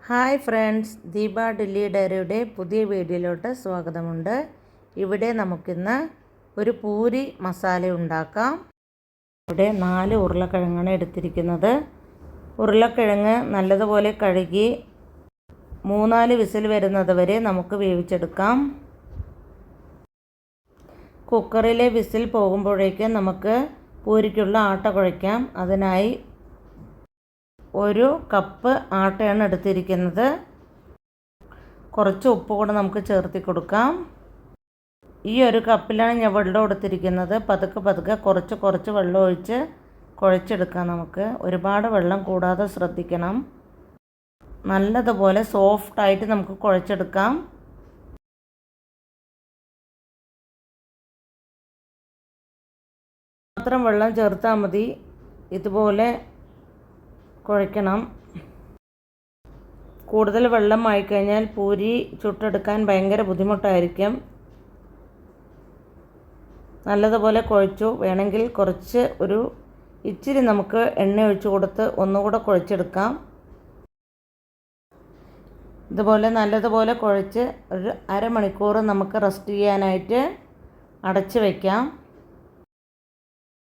Hi friends, Deepa Delhi ഡയറിയുടെ പുതിയ വീഡിയോയിലോട്ട് സ്വാഗതമുണ്ട്. ഇവിടെ നമുക്കിന്ന് ഒരു പൂരി മസാല ഉണ്ടാക്കാം. ഇവിടെ 4 ഉരുളക്കിഴങ്ങാണ് എടുത്തിരിക്കുന്നത്. ഉരുളക്കിഴങ്ങ് നല്ലതുപോലെ കഴുകി 3-4 വിസിൽ വരുന്നത് വരെ നമുക്ക് വേവിച്ചെടുക്കാം. കുക്കറിലെ വിസിൽ പോകുമ്പോഴേക്കും നമുക്ക് പൂരിക്കുള്ള ആട്ട കുഴയ്ക്കാം. അതിനായി 1 കപ്പ് ആട്ടയാണ് എടുത്തിരിക്കുന്നത്. കുറച്ച് ഉപ്പ് കൂടെ നമുക്ക് ചേർത്തി കൊടുക്കാം. ഈ 1 കപ്പിലാണ് ഞാൻ വെള്ളം എടുത്തിരിക്കുന്നത്. പതുക്കെ കുറച്ച് വെള്ളം ഒഴിച്ച് കുഴച്ചെടുക്കാം. നമുക്ക് ഒരുപാട് വെള്ളം കൂടാതെ ശ്രദ്ധിക്കണം. നല്ലതുപോലെ സോഫ്റ്റായിട്ട് നമുക്ക് കുഴച്ചെടുക്കാം. മാത്രം വെള്ളം ചേർത്താൽ മതി. ഇതുപോലെ കുഴയ്ക്കണം. കൂടുതൽ വെള്ളം ആയിക്കഴിഞ്ഞാൽ പൂരി ചുട്ടെടുക്കാൻ ഭയങ്കര ബുദ്ധിമുട്ടായിരിക്കും. നല്ലതുപോലെ കുഴച്ചു. വേണമെങ്കിൽ ഇച്ചിരി നമുക്ക് എണ്ണ ഒഴിച്ച് കൊടുത്ത് ഒന്നുകൂടെ കുഴച്ചെടുക്കാം. ഇതുപോലെ നല്ലതുപോലെ കുഴച്ച് ഒരു അരമണിക്കൂർ നമുക്ക് റെസ്റ്റ് ചെയ്യാനായിട്ട് അടച്ച് വയ്ക്കാം.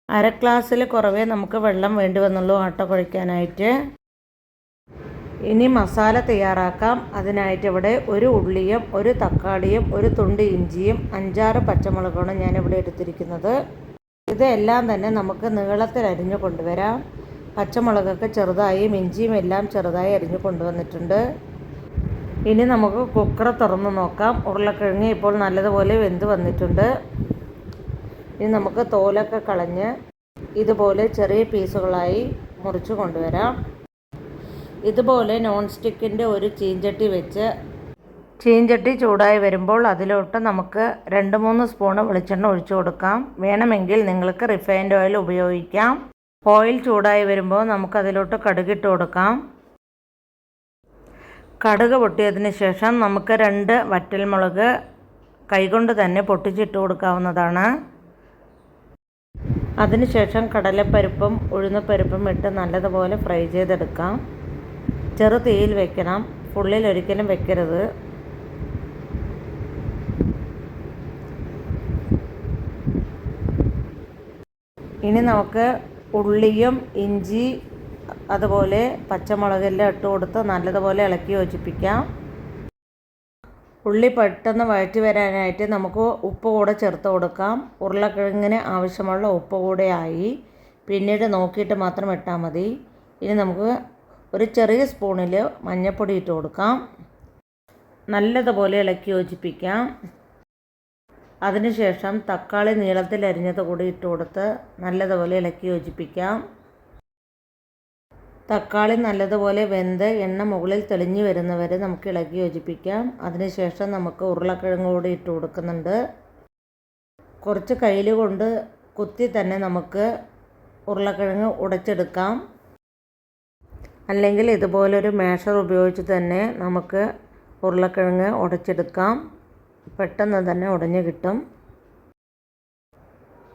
1/2 ഗ്ലാസ്സിൽ കുറവേ നമുക്ക് വെള്ളം വേണ്ടി വന്നുള്ളൂ ആട്ട കുഴയ്ക്കാനായിട്ട്. ഇനി മസാല തയ്യാറാക്കാം. അതിനായിട്ട് ഇവിടെ 1 ഉള്ളിയും 1 തക്കാളിയും 1 തുണ്ട് ഇഞ്ചിയും 5-6 പച്ചമുളകാണ് ഞാനിവിടെ എടുത്തിരിക്കുന്നത്. ഇതെല്ലാം തന്നെ നമുക്ക് നീളത്തിൽ അരിഞ്ഞു കൊണ്ടുവരാം. പച്ചമുളകൊക്കെ ചെറുതായും ഇഞ്ചിയും എല്ലാം ചെറുതായി അരിഞ്ഞു കൊണ്ടുവന്നിട്ടുണ്ട്. ഇനി നമുക്ക് കുക്കർ തുറന്ന് നോക്കാം. ഉരുളക്കിഴങ്ങ് ഇപ്പോൾ നല്ലതുപോലെ വെന്ത് വന്നിട്ടുണ്ട്. ഇനി നമുക്ക് തോലൊക്കെ കളഞ്ഞ് ഇതുപോലെ ചെറിയ പീസുകളായി മുറിച്ച് കൊണ്ടുവരാം. ഇതുപോലെ നോൺ സ്റ്റിക്കിൻ്റെ ഒരു ചീഞ്ചട്ടി വെച്ച് ചീഞ്ചട്ടി ചൂടായി വരുമ്പോൾ അതിലോട്ട് നമുക്ക് 2-3 സ്പൂണ് വെളിച്ചെണ്ണ ഒഴിച്ചു കൊടുക്കാം. വേണമെങ്കിൽ നിങ്ങൾക്ക് റിഫൈൻഡ് ഓയിൽ ഉപയോഗിക്കാം. ഓയിൽ ചൂടായി വരുമ്പോൾ നമുക്കതിലോട്ട് കടുകിട്ട് കൊടുക്കാം. കടുക് പൊട്ടിയതിന് ശേഷം നമുക്ക് 2 വറ്റൽമുളക് കൈകൊണ്ട് തന്നെ പൊട്ടിച്ചിട്ട് കൊടുക്കാവുന്നതാണ്. അതിനുശേഷം കടലപ്പരിപ്പും ഉഴുന്നപ്പരിപ്പും ഇട്ട് നല്ലതുപോലെ ഫ്രൈ ചെയ്തെടുക്കാം. ചെറു തീയിൽ വെക്കണം. ഫുള്ളിൽ ഒരിക്കലും വെക്കരുത്. ഇനി നമുക്ക് ഉള്ളിയും ഇഞ്ചി അതുപോലെ പച്ചമുളകെല്ലാം ഇട്ട് കൊടുത്ത് നല്ലതുപോലെ ഇളക്കി യോജിപ്പിക്കാം. ഉള്ളി പെട്ടെന്ന് വഴറ്റി വരാനായിട്ട് നമുക്ക് ഉപ്പ് കൂടെ ചേർത്ത് കൊടുക്കാം. ഉരുളക്കിഴങ്ങിന് ആവശ്യമുള്ള ഉപ്പ് കൂടെ ആയി. പിന്നീട് നോക്കിയിട്ട് മാത്രം ഇട്ടാൽ മതി. ഇനി നമുക്ക് ഒരു ചെറിയ സ്പൂണിൽ മഞ്ഞൾപ്പൊടി ഇട്ട് കൊടുക്കാം. നല്ലതുപോലെ ഇളക്കി യോജിപ്പിക്കാം. അതിനുശേഷം തക്കാളി നീളത്തിൽ അരിഞ്ഞത് കൂടി ഇട്ട് കൊടുത്ത് നല്ലതുപോലെ ഇളക്കി യോജിപ്പിക്കാം. തക്കാളി നല്ലതുപോലെ വെന്ത് എണ്ണ മുകളിൽ തെളിഞ്ഞു വരുന്നവരെ നമുക്ക് ഇളക്കി യോജിപ്പിക്കാം. അതിനുശേഷം നമുക്ക് ഉരുളക്കിഴങ്ങ് കൂടി ഇട്ട് കൊടുക്കുന്നുണ്ട്. കുറച്ച് കയ്യിൽ കൊണ്ട് കുത്തി തന്നെ നമുക്ക് ഉരുളക്കിഴങ്ങ് ഉടച്ചെടുക്കാം. അല്ലെങ്കിൽ ഇതുപോലൊരു മാഷർ ഉപയോഗിച്ച് തന്നെ നമുക്ക് ഉരുളക്കിഴങ്ങ് ഉടച്ചെടുക്കാം. പെട്ടെന്ന് തന്നെ ഉടഞ്ഞു കിട്ടും.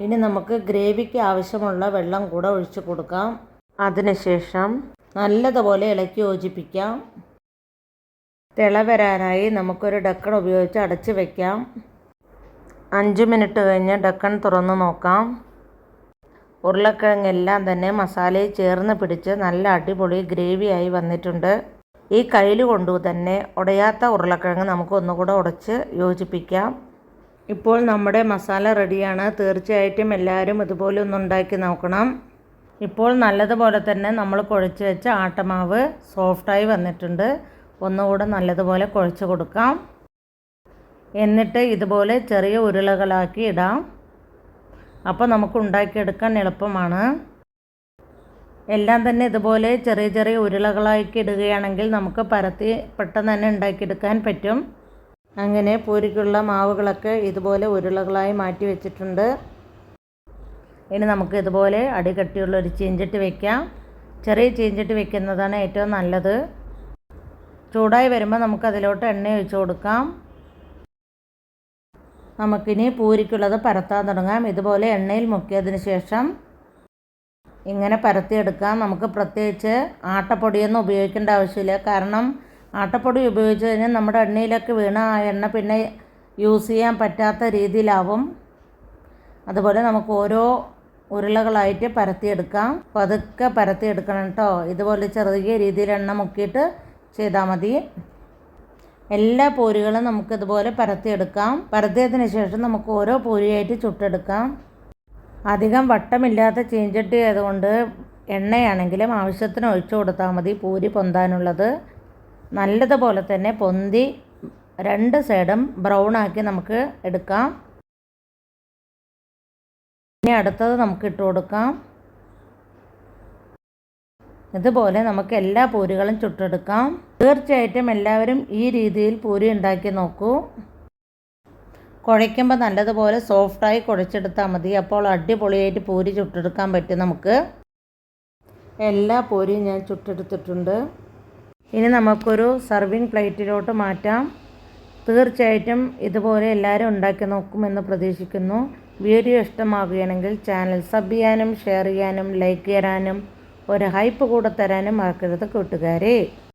ഇനി നമുക്ക് ഗ്രേവിക്ക് ആവശ്യമുള്ള വെള്ളം കൂടെ ഒഴിച്ചു കൊടുക്കാം. അതിനുശേഷം നല്ലതുപോലെ ഇളക്കി യോജിപ്പിക്കാം. തിള വരാനായി നമുക്കൊരു ഡക്കൺ ഉപയോഗിച്ച് അടച്ച് വയ്ക്കാം. 5 മിനിറ്റ് കഴിഞ്ഞ് ഡക്കൺ തുറന്ന് നോക്കാം. ഉരുളക്കിഴങ്ങെല്ലാം തന്നെ മസാലയിൽ ചേർന്ന് പിടിച്ച് നല്ല അടിപൊളി ഗ്രേവിയായി വന്നിട്ടുണ്ട്. ഈ കയ്യിൽ കൊണ്ടു തന്നെ ഉടയാത്ത ഉരുളക്കിഴങ്ങ് നമുക്ക് ഒന്നുകൂടെ ഉടച്ച് യോജിപ്പിക്കാം. ഇപ്പോൾ നമ്മുടെ മസാല റെഡിയാണ്. തീർച്ചയായിട്ടും എല്ലാവരും ഇതുപോലെ ഒന്ന് ഉണ്ടാക്കി നോക്കണം. ഇപ്പോൾ നല്ലതുപോലെ തന്നെ നമ്മൾ കുഴച്ച് വെച്ച ആട്ടമാവ് സോഫ്റ്റായി വന്നിട്ടുണ്ട്. ഒന്നുകൂടെ നല്ലതുപോലെ കുഴച്ച് കൊടുക്കാം. എന്നിട്ട് ഇതുപോലെ ചെറിയ ഉരുളകളാക്കി ഇടാം. അപ്പോൾ നമുക്ക് ഉണ്ടാക്കിയെടുക്കാൻ എളുപ്പമാണ്. എല്ലാം തന്നെ ഇതുപോലെ ചെറിയ ഉരുളകളാക്കി ഇടുകയാണെങ്കിൽ നമുക്ക് പരത്തി പെട്ടെന്ന് തന്നെ ഉണ്ടാക്കിയെടുക്കാൻ പറ്റും. അങ്ങനെ പൂരിക്കുള്ള മാവുകളൊക്കെ ഇതുപോലെ ഉരുളകളായി മാറ്റി വെച്ചിട്ടുണ്ട്. ഇനി നമുക്ക് ഇതുപോലെ അടികട്ടിയുള്ള ഒരു ചീഞ്ചട്ടി വയ്ക്കാം. ചെറിയ ചീഞ്ചട്ടി വയ്ക്കുന്നതാണ് ഏറ്റവും നല്ലത്. ചൂടായി വരുമ്പോൾ നമുക്കതിലോട്ട് എണ്ണ ഒഴിച്ച് കൊടുക്കാം. നമുക്കിനി പൂരിക്കുള്ളത് പരത്താൻ തുടങ്ങാം. ഇതുപോലെ എണ്ണയിൽ മുക്കിയതിന് ശേഷം ഇങ്ങനെ പരത്തിയെടുക്കാം. നമുക്ക് പ്രത്യേകിച്ച് ആട്ടപ്പൊടിയൊന്നും ഉപയോഗിക്കേണ്ട ആവശ്യമില്ല. കാരണം ആട്ടപ്പൊടി ഉപയോഗിച്ച് കഴിഞ്ഞാൽ നമ്മുടെ എണ്ണയിലൊക്കെ വീണ ആ എണ്ണ പിന്നെ യൂസ് ചെയ്യാൻ പറ്റാത്ത രീതിയിലാവും. അതുപോലെ നമുക്ക് ഓരോ ഉരുളകളായിട്ട് പരത്തിയെടുക്കാം. പതുക്കെ പരത്തിയെടുക്കണം കേട്ടോ. ഇതുപോലെ ചെറിയ രീതിയിൽ എണ്ണ മുക്കിയിട്ട് ചെയ്താൽ മതി. എല്ലാ പൂരികളും നമുക്കിതുപോലെ പരത്തിയെടുക്കാം. പരത്തിയതിന് ശേഷം നമുക്ക് ഓരോ പൂരിയായിട്ട് ചുട്ടെടുക്കാം. അധികം വട്ടമില്ലാത്ത ചീഞ്ചട്ടി ആയതുകൊണ്ട് എണ്ണയാണെങ്കിലും ആവശ്യത്തിന് ഒഴിച്ചു കൊടുത്താൽ മതി പൂരി പൊന്താനുള്ളത്. നല്ലതുപോലെ തന്നെ പൊന്തി 2 സൈഡും ബ്രൗൺ ആക്കി നമുക്ക് എടുക്കാം. ഇനി അടുത്തത് നമുക്ക് ഇട്ട് കൊടുക്കാം. ഇതുപോലെ നമുക്ക് എല്ലാ പൂരികളും ചുട്ടെടുക്കാം. തീർച്ചയായിട്ടും എല്ലാവരും ഈ രീതിയിൽ പൂരി ഉണ്ടാക്കി നോക്കൂ. കുഴയ്ക്കുമ്പോൾ നല്ലതുപോലെ സോഫ്റ്റായി കുഴച്ചെടുത്താൽ മതി. അപ്പോൾ അടിപൊളിയായിട്ട് പൂരി ചുട്ടെടുക്കാൻ പറ്റും നമുക്ക്. എല്ലാ പൂരിയും ഞാൻ ചുട്ടെടുത്തിട്ടുണ്ട്. ഇനി നമുക്കൊരു സർവിങ് പ്ലേറ്റിലോട്ട് മാറ്റാം. തീർച്ചയായിട്ടും ഇതുപോലെ എല്ലാവരും ഉണ്ടാക്കി നോക്കുമെന്ന് പ്രതീക്ഷിക്കുന്നു. വീഡിയോ ഇഷ്ടമാവുകയാണെങ്കിൽ ചാനൽ സബ് ചെയ്യാനും ഷെയർ ചെയ്യാനും ലൈക്ക് ചെയ്യാനും ഒരു ഹൈപ്പ് കൂടെ തരാനും മറക്കരുത് കൂട്ടുകാരെ.